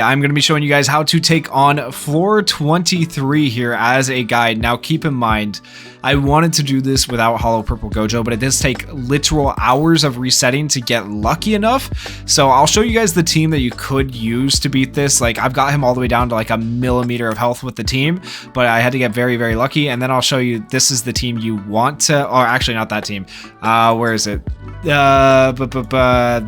I'm going to be showing you guys how to take on floor 23 here as a guide. Now keep in mind, I wanted to do this without Hollow Purple Gojo, but it does take literal hours of resetting to get lucky enough. So I'll show you guys the team that you could use to beat this. Like, I've got him all the way down to like a millimeter of health with the team, but I had to get very, very lucky. And then I'll show you, this is the team you want to, or actually not that team. Where is it?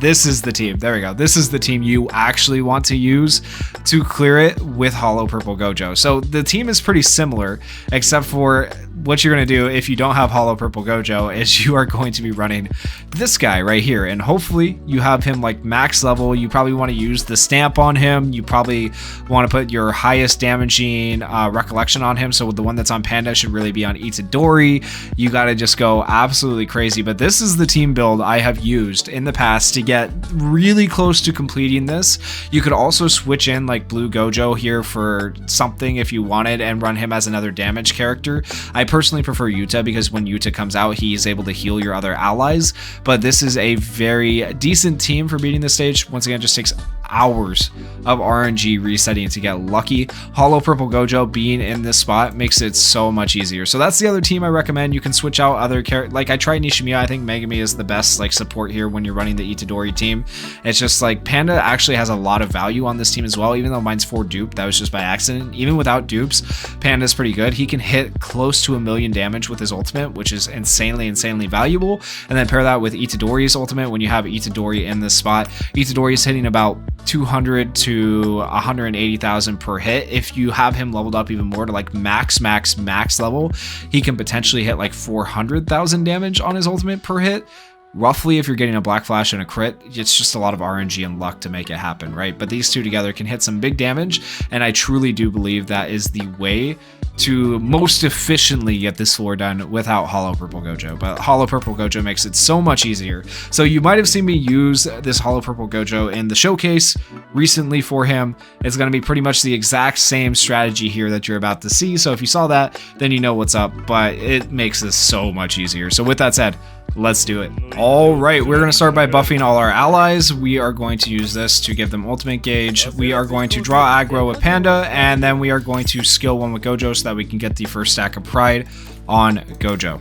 This is the team. There we go. This is the team you actually want to use to clear it with Hollow Purple Gojo. So the team is pretty similar, except for what you're going to do if you don't have Hollow Purple Gojo is you are going to be running this guy right here, and hopefully you have him like max level. You probably want to use the stamp on him. You probably want to put your highest damaging recollection on him, so the one that's on Panda should really be on Itadori. You got to just go absolutely crazy. But this is the team build I have used in the past to get really close to completing this. You could also switch in like Blue Gojo here for something if you wanted and run him as another damage character. I personally prefer Yuta because when Yuta comes out, he's able to heal your other allies. But this is a very decent team for beating this stage. Once again, it just takes hours of RNG resetting to get lucky. Hollow Purple Gojo being in this spot makes it so much easier. So that's the other team I recommend. You can switch out other characters. Like, I tried Nishimiya. I think Megami is the best like support here when you're running the Itadori team. It's just like Panda actually has a lot of value on this team as well, even though mine's 4 dupe. That was just by accident. Even without dupes, Panda's pretty good. He can hit close to 1,000,000 damage with his ultimate, which is insanely valuable. And then pair that with Itadori's ultimate. When you have Itadori in this spot, Itadori is hitting about 200 to 180,000 per hit. If you have him leveled up even more to like max level, he can potentially hit like 400,000 damage on his ultimate per hit. Roughly, if you're getting a Black Flash and a crit, it's just a lot of RNG and luck to make it happen, right? But these two together can hit some big damage, and I truly do believe that is the way to most efficiently get this floor done without Hollow Purple Gojo. But Hollow Purple Gojo makes it so much easier. So you might have seen me use this Hollow Purple Gojo in the showcase recently for him. It's going to be pretty much the exact same strategy here that you're about to see. So if you saw that, then you know what's up, but it makes this so much easier. So with that said, let's do it. All right, we're going to start by buffing all our allies. We are going to use this to give them ultimate gauge. We are going to draw aggro with Panda, and then we are going to skill 1 with Gojo so that we can get the first stack of pride on Gojo.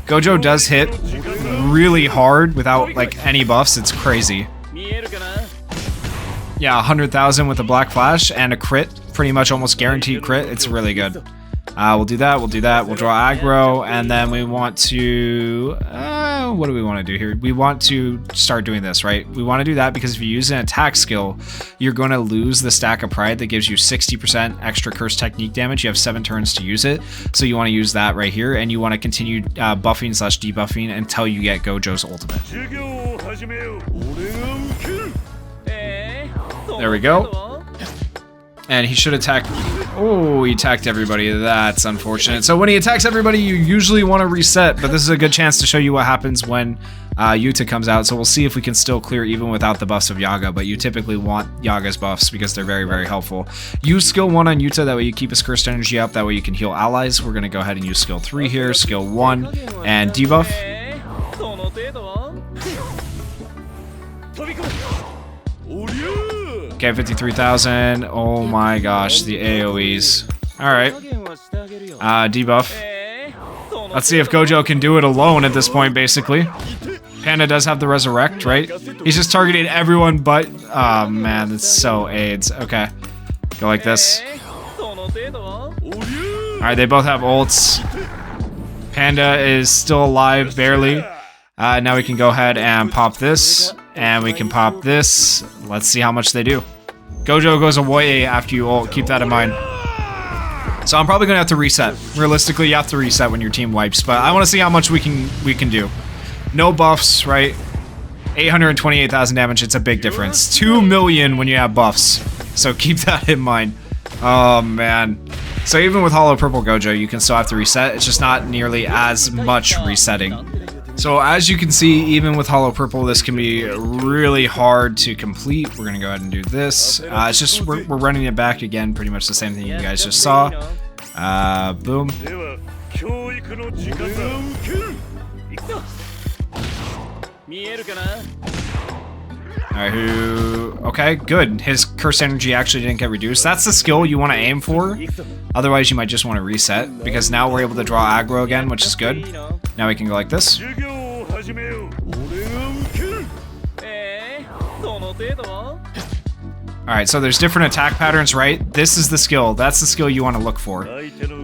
Gojo does hit really hard without like any buffs. It's crazy. Yeah, 100,000 with a Black Flash and a crit. Pretty much almost guaranteed crit. It's really good. We'll do that, we'll draw aggro, and then we want to, what do we want to do here? We want to start doing this, right? We want to do that because if you use an attack skill, you're going to lose the stack of pride that gives you 60% extra curse technique damage. You have 7 turns to use it, so you want to use that right here, and you want to continue buffing / debuffing until you get Gojo's ultimate. There we go. And he should attack. Oh, he attacked everybody. That's unfortunate. So when he attacks everybody, you usually want to reset, but this is a good chance to show you what happens when Yuta comes out. So we'll see if we can still clear even without the buffs of Yaga, but you typically want Yaga's buffs because they're very helpful. Use skill 1 on Yuta, that way you keep his cursed energy up, that way you can heal allies. We're going to go ahead and use skill 3 here, skill 1, and debuff. Okay, 53,000. Oh my gosh, the AoEs. Alright. Debuff. Let's see if Gojo can do it alone at this point, basically. Panda does have the resurrect, right? He's just targeting everyone but... Oh man, that's so AIDS. Okay. Go like this. Alright, they both have ults. Panda is still alive, barely. Now we can go ahead and pop this. And we can pop this. Let's see how much they do. Gojo goes away after you ult. Keep that in mind. So I'm probably gonna have to reset. Realistically, you have to reset when your team wipes, but I want to see how much we can do. No buffs, right? 828,000 damage. It's a big difference. 2 million when you have buffs. So keep that in mind. Oh man. So even with Hollow Purple Gojo, you can still have to reset. It's just not nearly as much resetting. So as you can see, even with Hollow Purple, this can be really hard to complete. We're going to go ahead and do this. It's just, we're running it back again, pretty much the same thing you guys just saw. Boom. Alright, okay, good. His Cursed Energy actually didn't get reduced. That's the skill you want to aim for. Otherwise, you might just want to reset, because now we're able to draw aggro again, which is good. Now we can go like this. Alright, so there's different attack patterns, right? This is the skill. That's the skill you want to look for.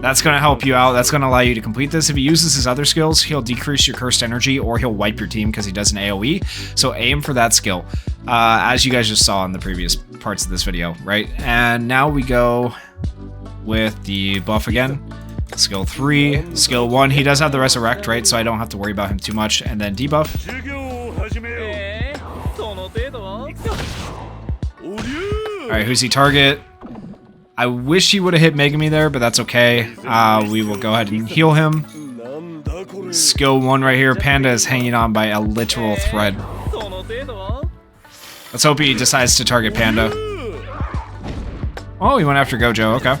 That's going to help you out. That's going to allow you to complete this. If he uses his other skills, he'll decrease your Cursed Energy, or he'll wipe your team because he does an AoE. So aim for that skill, as you guys just saw in the previous parts of this video, right? And now we go with the buff again. Skill 3, Skill 1. He does have the Resurrect, right? So I don't have to worry about him too much. And then debuff. Alright, who's he target? I wish he would have hit Megami there, but that's okay. We will go ahead and heal him. Skill 1 right here. Panda is hanging on by a literal thread. Let's hope he decides to target Panda. Oh, he went after Gojo. Okay.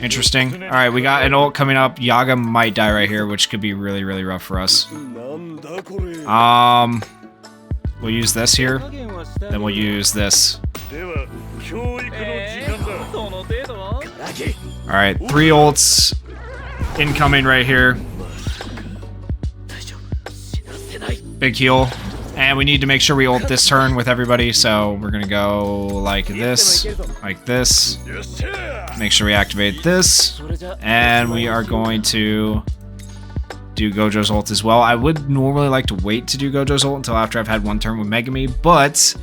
Interesting. Alright, we got an ult coming up. Yaga might die right here, which could be really, really rough for us. We'll use this here. Then we'll use this. Alright, 3 ults incoming right here. Big heal. And we need to make sure we ult this turn with everybody, so we're gonna go like this, like this. Make sure we activate this. And we are going to do Gojo's ult as well. I would normally like to wait to do Gojo's ult until after I've had one turn with Megami, but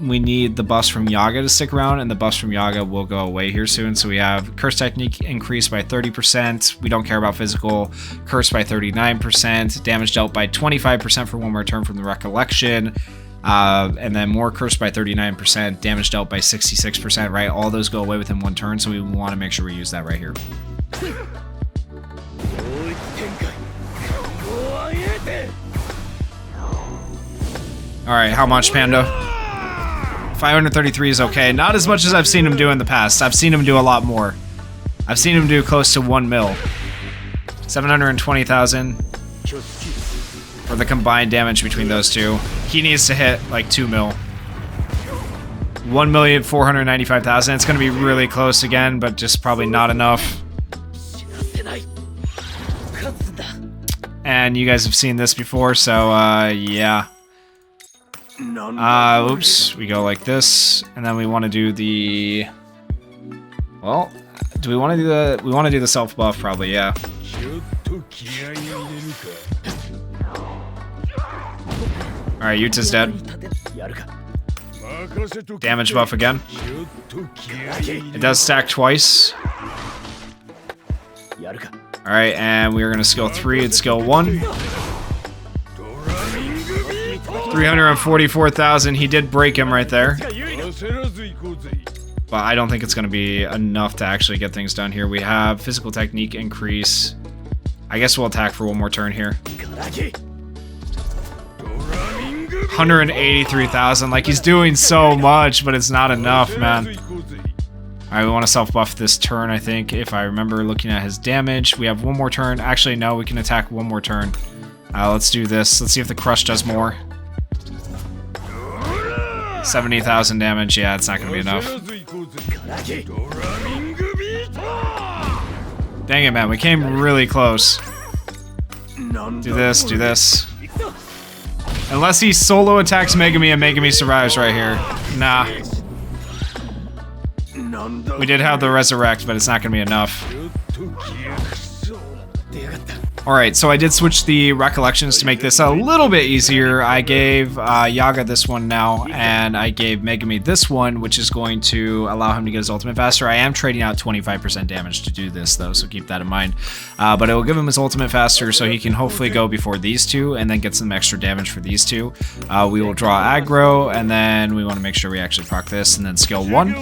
we need the buffs from Yaga to stick around, and the buffs from Yaga will go away here soon. So we have Curse Technique increased by 30%. We don't care about physical. Curse by 39%. Damage dealt by 25% for one more turn from the Recollection. And then more Curse by 39%. Damage dealt by 66%, right? All those go away within one turn, so we want to make sure we use that right here. Alright, how much, Panda? 533 is okay. Not as much as I've seen him do in the past. I've seen him do a lot more. I've seen him do close to 1 mil. 720,000 for the combined damage between those two. He needs to hit like 2 mil. 1,495,000. It's going to be really close again, but just probably not enough. And you guys have seen this before, so yeah. Oops, we go like this, and then we want to do the... Well, do we want to do the... We want to do the self-buff, probably, yeah. Alright, Yuta's dead. Damage buff again. It does stack twice. Alright, and we're gonna skill 3 and skill 1. 344,000. He did break him right there. But I don't think it's going to be enough to actually get things done here. We have physical technique increase. I guess we'll attack for one more turn here. 183,000. Like, he's doing so much, but it's not enough, man. Alright, we want to self-buff this turn, I think. If I remember looking at his damage. We have one more turn. Actually, no, we can attack one more turn. Let's do this. Let's see if the crush does more. 70,000 damage. Yeah, it's not gonna be enough. Dang it, man. We came really close. Do this, do this. Unless he solo attacks Megami and Megami survives right here. Nah. We did have the Resurrect, but it's not gonna be enough. Alright, so I did switch the recollections to make this a little bit easier. I gave Yaga this one now, and I gave Megami this one, which is going to allow him to get his ultimate faster. I am trading out 25% damage to do this, though, so keep that in mind. But it will give him his ultimate faster, so he can hopefully go before these two, and then get some extra damage for these two. We will draw aggro, and then we want to make sure we actually proc this, and then skill 1.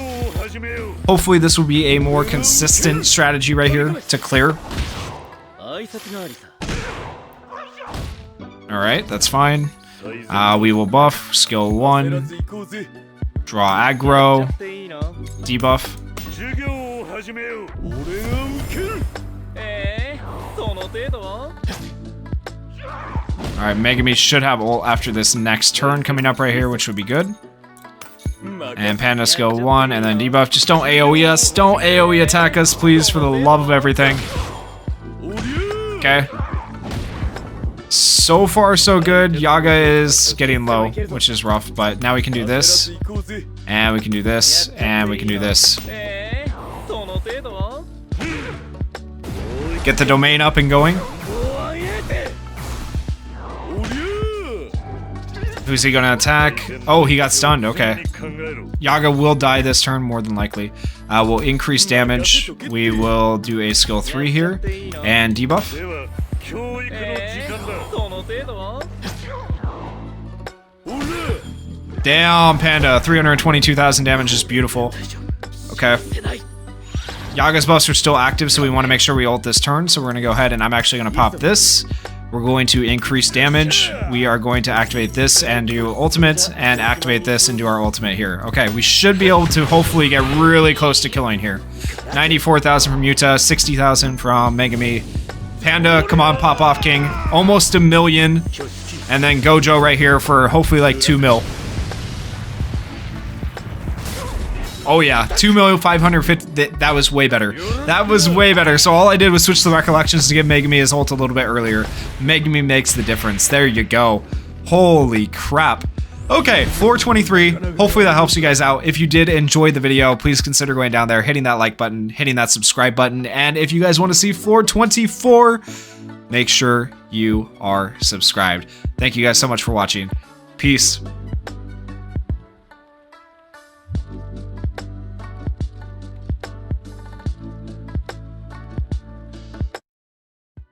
Hopefully this will be a more consistent strategy right here to clear. Alright, that's fine. We will buff, skill 1, draw aggro, debuff. Alright, Megami should have ult after this next turn coming up right here, which would be good. And Panda skill 1, and then debuff. Just don't AoE us. Don't AoE attack us, please, for the love of everything. Okay. So far, so good. Yaga is getting low, which is rough, but now we can do this. And we can do this. And we can do this. Get the domain up and going. Who's he gonna attack? Oh, he got stunned. Okay. Yaga will die this turn, more than likely. We'll increase damage. We will do a skill 3 here. And debuff. Damn, Panda. 322,000 damage is beautiful. Okay. Yaga's buffs are still active, so we want to make sure we ult this turn. So we're going to go ahead and I'm actually going to pop this. We're going to increase damage. We are going to activate this and do ultimate, and activate this and do our ultimate here. Okay, we should be able to hopefully get really close to killing here. 94,000 from Yuta, 60,000 from Megami. Panda, come on, pop off King. Almost 1 million. And then Gojo right here for hopefully like 2 mil. Oh yeah, 2,550,000. That was way better. That was way better. So all I did was switch the recollections to give Megami his ult a little bit earlier. Megami makes the difference. There you go. Holy crap. Okay, floor 23. Hopefully that helps you guys out. If you did enjoy the video, please consider going down there, hitting that like button, hitting that subscribe button. And if you guys want to see floor 24, make sure you are subscribed. Thank you guys so much for watching. Peace.